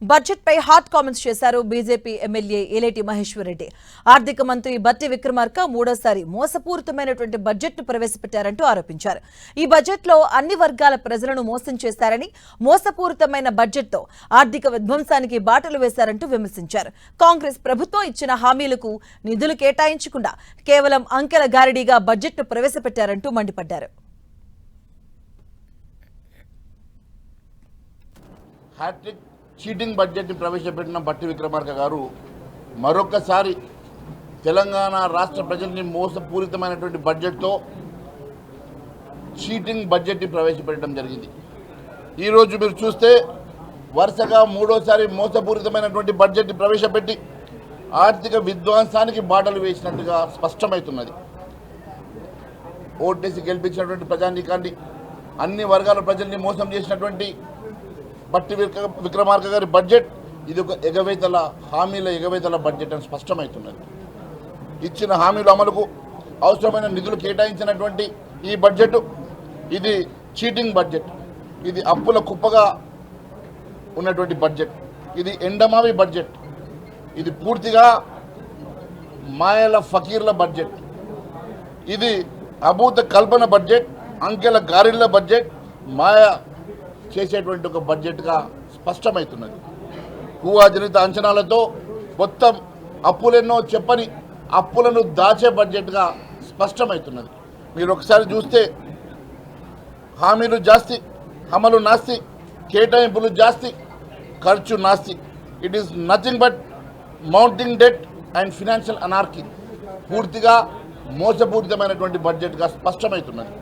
Budget పై hot comments చేశారు BJP MLA Eleti Maheshwar Reddy. ఆర్థిక మంత్రి బట్టి విక్రమార్క మూడోసారి మోసపూరితమైనటువంటి బడ్జెట్ ను ప్రవేశపెట్టారంటూ ఆరోపించారు. ఈ బడ్జెట్ లో అన్ని వర్గాల ప్రజలను మోసం చేశారని, మోసపూరితమైన బడ్జెట్ తో ఆర్థిక విధ్వంసానికి బాటలు వేశారంటూ విమర్శించారు. కాంగ్రెస్ ప్రభుత్వం ఇచ్చిన హామీలకు నిధులు కేటాయించకుండా కేవలం అంకెల గారడీగా బడ్జెట్ ను ప్రవేశపెట్టారంటూ మండిపడ్డారు. చీటింగ్ బడ్జెట్ని ప్రవేశపెట్టిన బట్టి విక్రమార్క గారు మరొకసారి తెలంగాణ రాష్ట్ర ప్రజల్ని మోసపూరితమైనటువంటి బడ్జెట్తో చీటింగ్ బడ్జెట్ని ప్రవేశపెట్టడం జరిగింది. ఈరోజు మీరు చూస్తే వరుసగా మూడోసారి మోసపూరితమైనటువంటి బడ్జెట్ని ప్రవేశపెట్టి ఆర్థిక విధ్వంసానికి బాటలు వేసినట్టుగా స్పష్టమవుతున్నది. ఓటేసి గెలిపించినటువంటి ప్రజానీకాన్ని, అన్ని వర్గాల ప్రజల్ని మోసం చేసినటువంటి బట్టి విక్రమార్క గారి బడ్జెట్ ఇది ఒక హామీల ఎగవేతల బడ్జెట్ అని స్పష్టమవుతున్నది. ఇచ్చిన హామీల అమలుకు అవసరమైన నిధులు కేటాయించినటువంటి ఈ బడ్జెట్ ఇది చీటింగ్ బడ్జెట్, ఇది అప్పుల కుప్పగా ఉన్నటువంటి బడ్జెట్, ఇది ఎండమావి బడ్జెట్, ఇది పూర్తిగా మాయల ఫకీర్ల బడ్జెట్, ఇది అభూత కల్పన బడ్జెట్, అంకెల గారిళ్ల బడ్జెట్, మాయ చేసేటువంటి ఒక బడ్జెట్గా స్పష్టమవుతున్నది. ఊహాజనిత అంచనాలతో మొత్తం అప్పులెన్నో చెప్పని అప్పులను దాచే బడ్జెట్గా స్పష్టమవుతున్నది. మీరు ఒకసారి చూస్తే హామీలు జాస్తి, అమలు నాస్తి, కేటాయింపులు జాస్తి, ఖర్చు నాస్తి. It is nothing but mounting debt and financial anarchy. పూర్తిగా మోసపూరితమైనటువంటి బడ్జెట్గా స్పష్టమవుతున్నది.